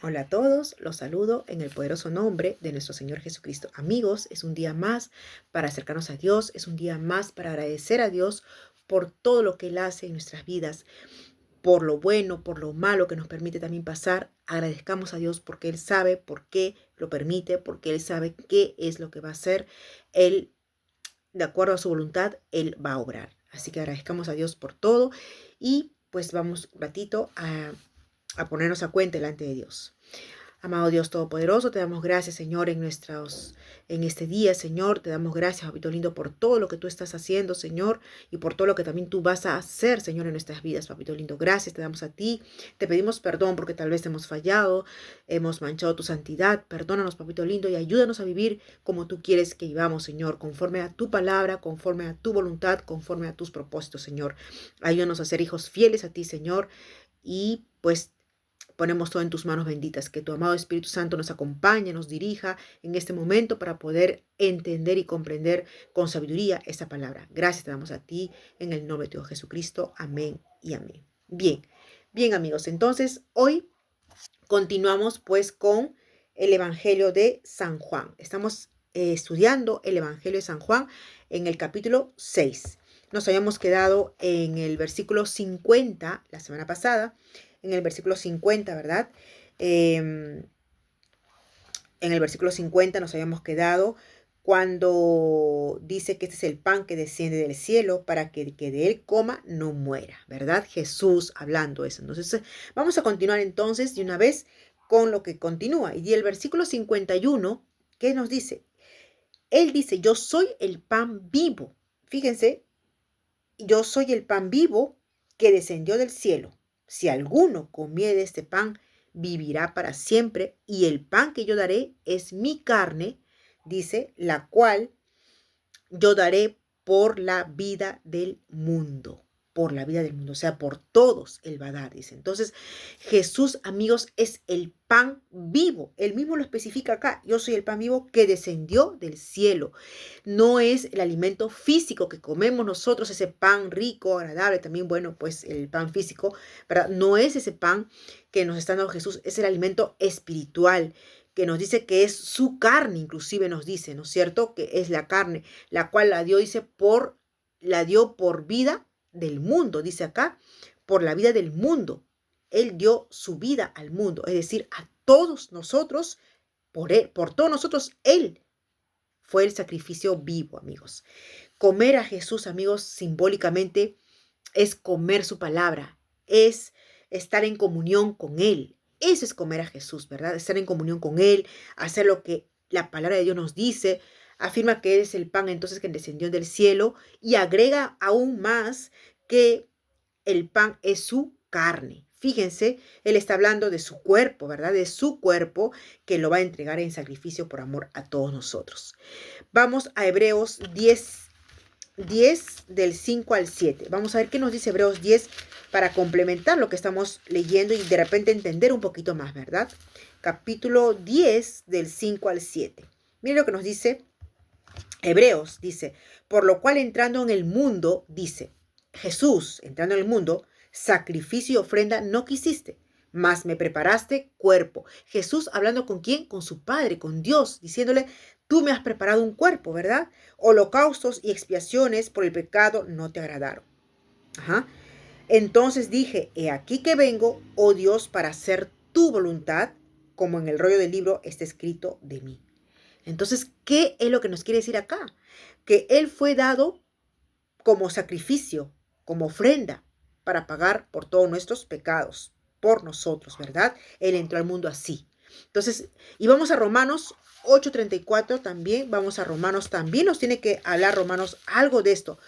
Hola a todos, los saludo en el poderoso nombre de nuestro Señor Jesucristo. Amigos, es un día más para acercarnos a Dios, es un día más para agradecer a Dios por todo lo que Él hace en nuestras vidas, por lo bueno, por lo malo que nos permite también pasar. Agradezcamos a Dios porque Él sabe por qué lo permite, porque Él sabe qué es lo que va a hacer. Él, de acuerdo a su voluntad, Él va a obrar. Así que agradezcamos a Dios por todo y pues vamos un ratito a ponernos a cuenta delante de Dios. Amado Dios Todopoderoso, te damos gracias, Señor, en este día, Señor. Te damos gracias, Papito lindo, por todo lo que tú estás haciendo, Señor, y por todo lo que también tú vas a hacer, Señor, en nuestras vidas, Papito lindo. Gracias te damos a ti. Te pedimos perdón porque tal vez hemos fallado, hemos manchado tu santidad. Perdónanos, Papito lindo, y ayúdanos a vivir como tú quieres que vivamos, Señor, conforme a tu palabra, conforme a tu voluntad, conforme a tus propósitos, Señor. Ayúdanos a ser hijos fieles a ti, Señor, y pues ponemos todo en tus manos benditas, que tu amado Espíritu Santo nos acompañe, nos dirija en este momento para poder entender y comprender con sabiduría esta palabra. Gracias te damos a ti en el nombre de Dios Jesucristo. Amén y amén. Bien, bien amigos, entonces hoy continuamos pues con el Evangelio de San Juan. Estamos estudiando el Evangelio de San Juan en el capítulo 6. Nos habíamos quedado en el versículo 50 la semana pasada, en el versículo 50, ¿verdad? En el versículo 50 nos habíamos quedado cuando dice que este es el pan que desciende del cielo para que de él coma no muera, ¿verdad? Jesús hablando eso. Entonces, vamos a continuar entonces de una vez con lo que continúa. Y el versículo 51, ¿qué nos dice? Él dice, yo soy el pan vivo. Fíjense, yo soy el pan vivo que descendió del cielo. Si alguno comiere de este pan, vivirá para siempre. Y el pan que yo daré es mi carne, dice, la cual yo daré por la vida del mundo. Por la vida del mundo, o sea, por todos Él va a dar, dice. Entonces, Jesús, amigos, es el pan vivo. Él mismo lo especifica acá. Yo soy el pan vivo que descendió del cielo. No es el alimento físico que comemos nosotros, ese pan rico, agradable, también bueno, pues el pan físico, ¿verdad? No es ese pan que nos está dando Jesús, es el alimento espiritual que nos dice que es su carne, inclusive nos dice, ¿no es cierto? Que es la carne, la cual la dio, dice, la dio por vida del mundo, dice acá, por la vida del mundo. Él dio su vida al mundo, es decir, a todos nosotros, por él, por todos nosotros, Él fue el sacrificio vivo, amigos. Comer a Jesús, amigos, simbólicamente es comer su palabra, es estar en comunión con Él. Eso es comer a Jesús, ¿verdad? Estar en comunión con Él, hacer lo que la palabra de Dios nos dice. Afirma que Él es el pan entonces que descendió del cielo y agrega aún más que el pan es su carne. Fíjense, Él está hablando de su cuerpo, ¿verdad? De su cuerpo que lo va a entregar en sacrificio por amor a todos nosotros. Vamos a Hebreos 10 del 5 al 7. Vamos a ver qué nos dice Hebreos 10 para complementar lo que estamos leyendo y de repente entender un poquito más, ¿verdad? Capítulo 10 del 5 al 7. Miren lo que nos dice Hebreos, dice, por lo cual entrando en el mundo, dice, Jesús, entrando en el mundo, sacrificio y ofrenda no quisiste, mas me preparaste cuerpo. Jesús hablando con quién, con su Padre, con Dios, diciéndole, tú me has preparado un cuerpo, ¿verdad? Holocaustos y expiaciones por el pecado no te agradaron. Ajá. Entonces dije, he aquí que vengo, oh Dios, para hacer tu voluntad, como en el rollo del libro está escrito de mí. Entonces, ¿qué es lo que nos quiere decir acá? Que Él fue dado como sacrificio, como ofrenda, para pagar por todos nuestros pecados, por nosotros, ¿verdad? Él entró al mundo así. Entonces, y vamos a Romanos 8:34 también, vamos a Romanos, también nos tiene que hablar Romanos algo de esto.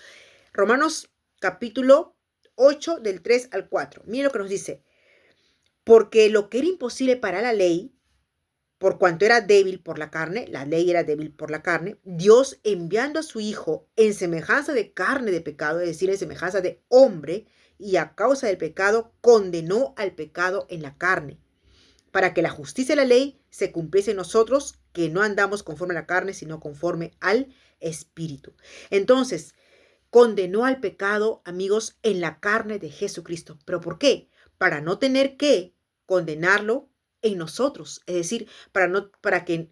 Romanos capítulo 8 del 3 al 4. Miren lo que nos dice. Porque lo que era imposible para la ley, por cuanto era débil por la carne, la ley era débil por la carne, Dios enviando a su Hijo en semejanza de carne de pecado, es decir, en semejanza de hombre, y a causa del pecado, condenó al pecado en la carne, para que la justicia de la ley se cumpliese en nosotros, que no andamos conforme a la carne, sino conforme al Espíritu. Entonces, condenó al pecado, amigos, en la carne de Jesucristo. ¿Pero por qué? Para no tener que condenarlo en nosotros, es decir, para que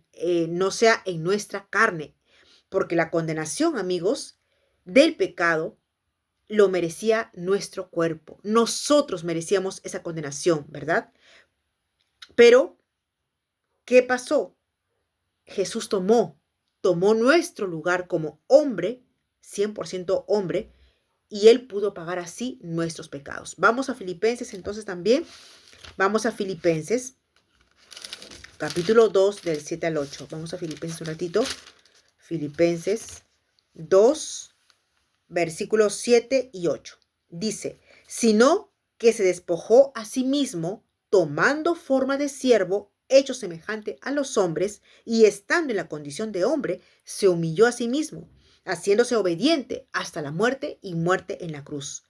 no sea en nuestra carne, porque la condenación, amigos, del pecado lo merecía nuestro cuerpo. Nosotros merecíamos esa condenación, ¿verdad? Pero, ¿qué pasó? Jesús tomó nuestro lugar como hombre, 100% hombre, y él pudo pagar así nuestros pecados. Vamos a Filipenses entonces también. Vamos a Filipenses, capítulo 2, del 7 al 8. Vamos a Filipenses un ratito. Filipenses 2, versículos 7 y 8. Dice, sino que se despojó a sí mismo, tomando forma de siervo, hecho semejante a los hombres, y estando en la condición de hombre, se humilló a sí mismo, haciéndose obediente hasta la muerte y muerte en la cruz.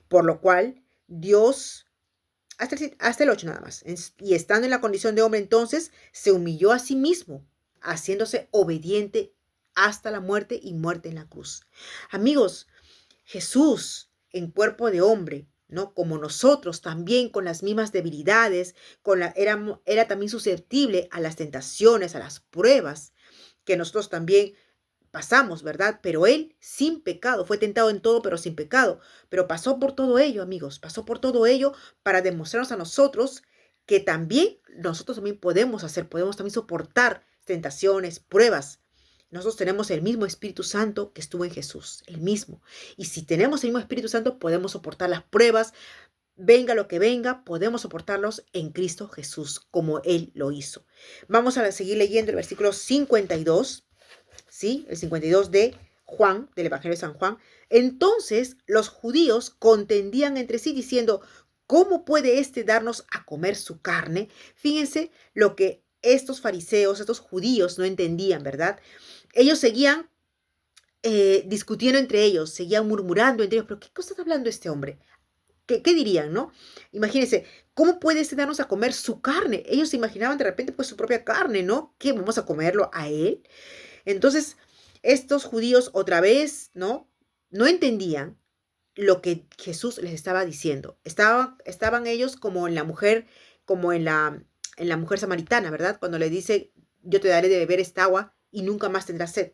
Por lo cual, Dios, hasta el 8 nada más, y estando en la condición de hombre, entonces, se humilló a sí mismo, haciéndose obediente hasta la muerte y muerte en la cruz. Amigos, Jesús en cuerpo de hombre, ¿no? Como nosotros también con las mismas debilidades, era también susceptible a las tentaciones, a las pruebas que nosotros también pasamos, ¿verdad? Pero él sin pecado, fue tentado en todo, pero sin pecado. Pero pasó por todo ello, amigos, pasó por todo ello para demostrarnos a nosotros que también nosotros también podemos también soportar tentaciones, pruebas. Nosotros tenemos el mismo Espíritu Santo que estuvo en Jesús, el mismo. Y si tenemos el mismo Espíritu Santo, podemos soportar las pruebas, venga lo que venga, podemos soportarlos en Cristo Jesús, como Él lo hizo. Vamos a seguir leyendo el versículo 52, ¿sí? El 52 de Juan, del Evangelio de San Juan. Entonces los judíos contendían entre sí diciendo, ¿cómo puede éste darnos a comer su carne? Fíjense lo que estos fariseos, estos judíos no entendían, ¿verdad? Ellos seguían discutiendo entre ellos, seguían murmurando entre ellos, pero ¿qué cosa está hablando este hombre? ¿Qué dirían, no? Imagínense, ¿cómo puede este darnos a comer su carne? Ellos se imaginaban de repente pues su propia carne, ¿no? ¿Qué, vamos a comerlo a él? Entonces, estos judíos otra vez, ¿no? No entendían lo que Jesús les estaba diciendo. Estaban ellos como en la mujer, como en la mujer samaritana, ¿verdad? Cuando le dice, yo te daré de beber esta agua y nunca más tendrás sed,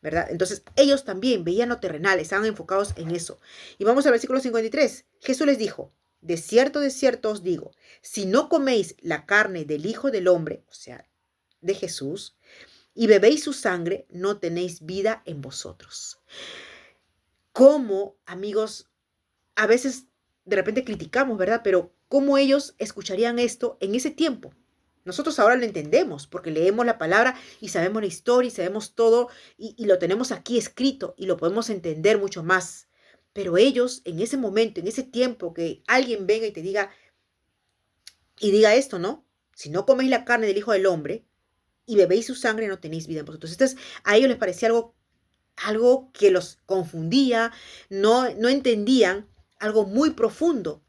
¿verdad? Entonces, ellos también veían lo terrenal, estaban enfocados en eso. Y vamos al versículo 53. Jesús les dijo, de cierto os digo, si no coméis la carne del Hijo del Hombre, o sea, de Jesús, y bebéis su sangre, no tenéis vida en vosotros. ¿Cómo, amigos, a veces de repente criticamos, ¿verdad? Pero ¿cómo ellos escucharían esto en ese tiempo? Nosotros ahora lo entendemos porque leemos la palabra y sabemos la historia y sabemos todo y lo tenemos aquí escrito y lo podemos entender mucho más. Pero ellos en ese momento, en ese tiempo que alguien venga y te diga esto, ¿no? Si no coméis la carne del Hijo del Hombre y bebéis su sangre, no tenéis vida en vosotros. Entonces a ellos les parecía algo que los confundía, no entendían algo muy profundo,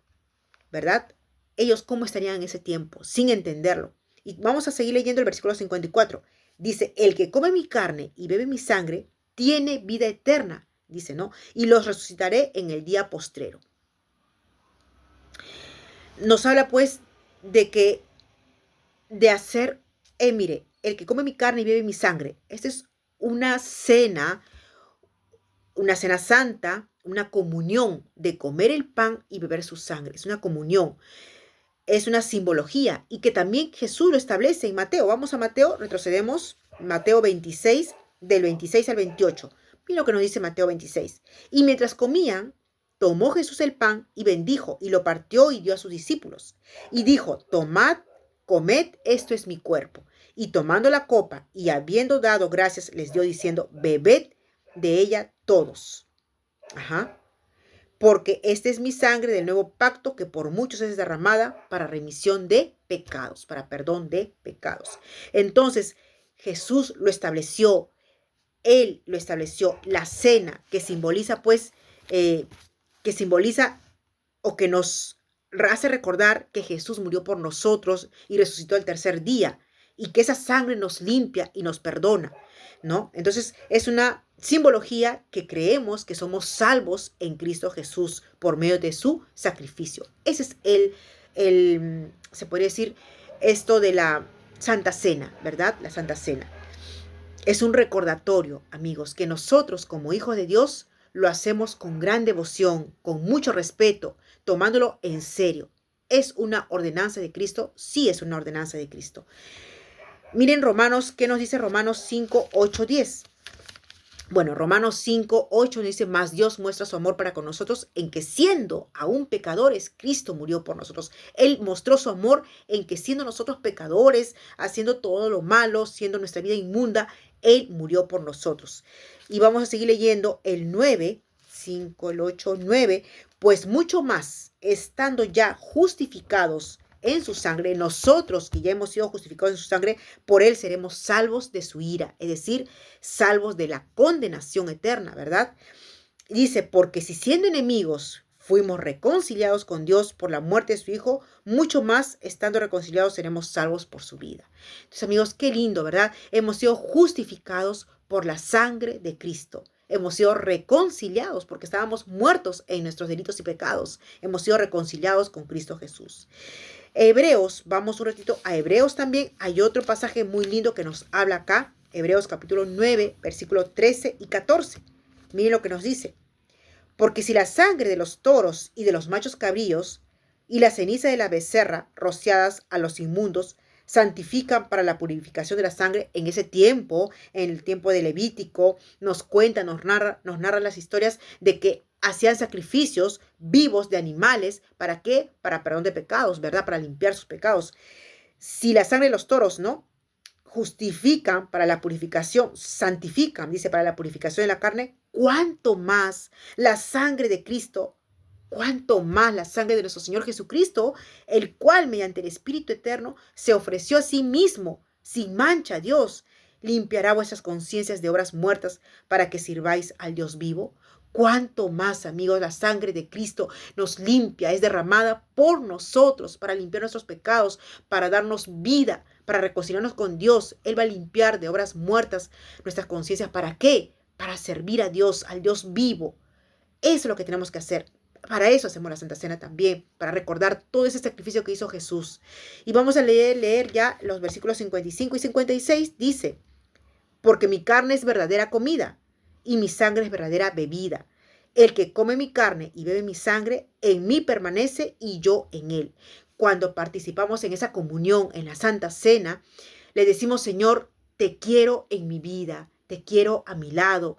¿verdad? Ellos cómo estarían en ese tiempo, sin entenderlo. Y vamos a seguir leyendo el versículo 54. Dice, el que come mi carne y bebe mi sangre, tiene vida eterna, dice, ¿no? Y los resucitaré en el día postrero. Nos habla pues de hacer, mire, el que come mi carne y bebe mi sangre. Esta es una cena santa, una comunión de comer el pan y beber su sangre. Es una comunión, es una simbología y que también Jesús lo establece en Mateo. Vamos a Mateo, retrocedemos, Mateo 26, del 26 al 28. Mira lo que nos dice Mateo 26. Y mientras comían, tomó Jesús el pan y bendijo y lo partió y dio a sus discípulos. Y dijo, tomad, comed, esto es mi cuerpo. Y tomando la copa y habiendo dado gracias, les dio diciendo, bebed de ella todos. Porque esta es mi sangre del nuevo pacto que por muchos es derramada para remisión de pecados, para perdón de pecados. Entonces, Jesús lo estableció, Él lo estableció, la cena que simboliza pues, o que nos hace recordar que Jesús murió por nosotros y resucitó el tercer día y que esa sangre nos limpia y nos perdona, ¿no? Entonces es una simbología que creemos que somos salvos en Cristo Jesús por medio de su sacrificio. Ese es se podría decir, esto de la Santa Cena, ¿verdad? La Santa Cena. Es un recordatorio, amigos, que nosotros como hijos de Dios lo hacemos con gran devoción, con mucho respeto, tomándolo en serio. ¿Es una ordenanza de Cristo? Sí, es una ordenanza de Cristo. Miren Romanos, ¿qué nos dice Romanos 5, 8, 10? Bueno, Romanos 5, 8 dice, más Dios muestra su amor para con nosotros en que siendo aún pecadores, Cristo murió por nosotros. Él mostró su amor en que siendo nosotros pecadores, haciendo todo lo malo, siendo nuestra vida inmunda, Él murió por nosotros. Y vamos a seguir leyendo el 9, 5, el 8, 9, pues mucho más, estando ya justificados en su sangre, nosotros que ya hemos sido justificados en su sangre, por Él seremos salvos de su ira, es decir, salvos de la condenación eterna, ¿verdad? Dice, porque si siendo enemigos fuimos reconciliados con Dios por la muerte de su Hijo, mucho más estando reconciliados seremos salvos por su vida. Entonces, amigos, qué lindo, ¿verdad? Hemos sido justificados por la sangre de Cristo. Hemos sido reconciliados porque estábamos muertos en nuestros delitos y pecados. Hemos sido reconciliados con Cristo Jesús. Hebreos, vamos un ratito a Hebreos también. Hay otro pasaje muy lindo que nos habla acá. Hebreos capítulo 9, versículos 13 y 14. Miren lo que nos dice. Porque si la sangre de los toros y de los machos cabríos y la ceniza de la becerra rociadas a los inmundos santifican para la purificación de la sangre en ese tiempo, en el tiempo de Levítico, nos cuenta, nos narra las historias de que hacían sacrificios vivos de animales. ¿Para qué? Para perdón de pecados, ¿verdad? Para limpiar sus pecados. Si la sangre de los toros, ¿no? Justifican para la purificación, santifican, dice, para la purificación de la carne, ¿cuánto más la sangre de Cristo? ¿Cuánto más la sangre de nuestro Señor Jesucristo, el cual mediante el Espíritu Eterno se ofreció a sí mismo, sin mancha a Dios, limpiará vuestras conciencias de obras muertas para que sirváis al Dios vivo? Cuánto más, amigos, la sangre de Cristo nos limpia, es derramada por nosotros para limpiar nuestros pecados, para darnos vida, para reconciliarnos con Dios. Él va a limpiar de obras muertas nuestras conciencias. ¿Para qué? Para servir a Dios, al Dios vivo. Eso es lo que tenemos que hacer. Para eso hacemos la Santa Cena también, para recordar todo ese sacrificio que hizo Jesús. Y vamos a leer ya los versículos 55 y 56. Dice, porque mi carne es verdadera comida y mi sangre es verdadera bebida. El que come mi carne y bebe mi sangre, en mí permanece y yo en él. Cuando participamos en esa comunión, en la Santa Cena, le decimos, Señor, te quiero en mi vida, te quiero a mi lado,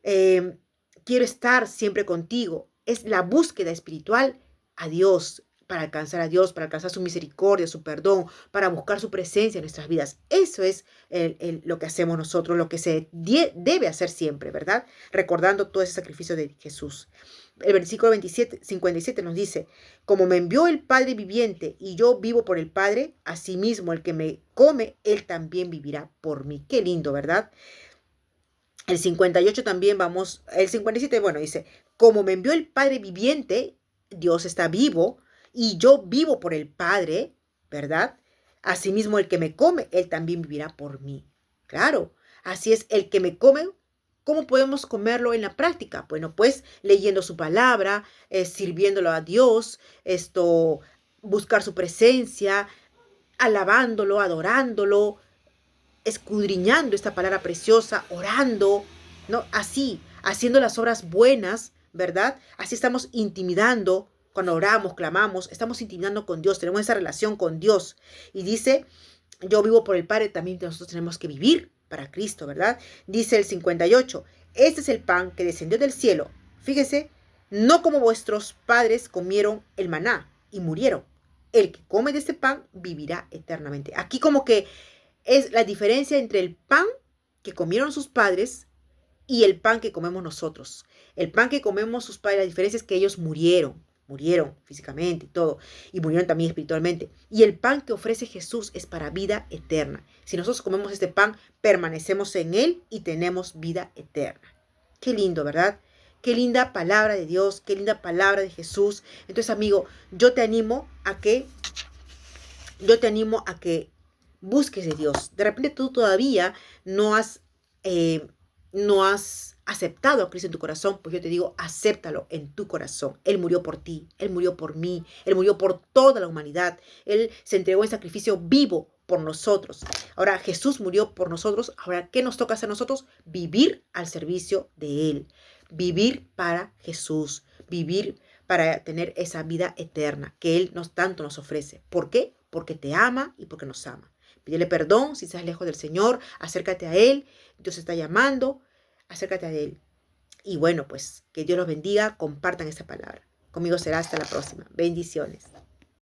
quiero estar siempre contigo. Es la búsqueda espiritual a Dios, para alcanzar a Dios, para alcanzar su misericordia, su perdón, para buscar su presencia en nuestras vidas. Eso es lo que hacemos nosotros, lo que se debe hacer siempre, ¿verdad? Recordando todo ese sacrificio de Jesús. El versículo 57 nos dice, como me envió el Padre viviente y yo vivo por el Padre, asimismo el que me come, él también vivirá por mí. Qué lindo, ¿verdad? El 58 también vamos, el 57, bueno, dice, como me envió el Padre viviente, Dios está vivo, y yo vivo por el Padre, ¿verdad? Asimismo, el que me come, él también vivirá por mí. Claro, así es, el que me come, ¿cómo podemos comerlo en la práctica? Bueno, pues leyendo su palabra, sirviéndolo a Dios, buscar su presencia, alabándolo, adorándolo, escudriñando esta palabra preciosa, orando, ¿no? Así, haciendo las obras buenas, ¿verdad? Así estamos intimidando, cuando oramos, clamamos, estamos intimidando con Dios, tenemos esa relación con Dios. Y dice, yo vivo por el Padre, también nosotros tenemos que vivir para Cristo, ¿verdad? Dice el 58, este es el pan que descendió del cielo. Fíjese, no como vuestros padres comieron el maná y murieron. El que come de este pan vivirá eternamente. Aquí como que es la diferencia entre el pan que comieron sus padres y el pan que comemos nosotros. El pan que comemos sus padres, la diferencia es que ellos murieron físicamente y todo, y murieron también espiritualmente. Y el pan que ofrece Jesús es para vida eterna. Si nosotros comemos este pan, permanecemos en él y tenemos vida eterna. Qué lindo, ¿verdad? Qué linda palabra de Dios, qué linda palabra de Jesús. Entonces, amigo, yo te animo a que busques de Dios. De repente tú todavía no has aceptado a Cristo en tu corazón, pues yo te digo, acéptalo en tu corazón. Él murió por ti, Él murió por mí, Él murió por toda la humanidad. Él se entregó en sacrificio vivo por nosotros. Ahora Jesús murió por nosotros. Ahora, ¿qué nos toca hacer nosotros? Vivir al servicio de Él. Vivir para Jesús. Vivir para tener esa vida eterna que Él tanto nos ofrece. ¿Por qué? Porque te ama y porque nos ama. Pídele perdón si estás lejos del Señor. Acércate a Él. Dios está llamando. Acércate a Él. Y bueno, pues que Dios los bendiga. Compartan esta palabra. Conmigo será hasta la próxima. Bendiciones.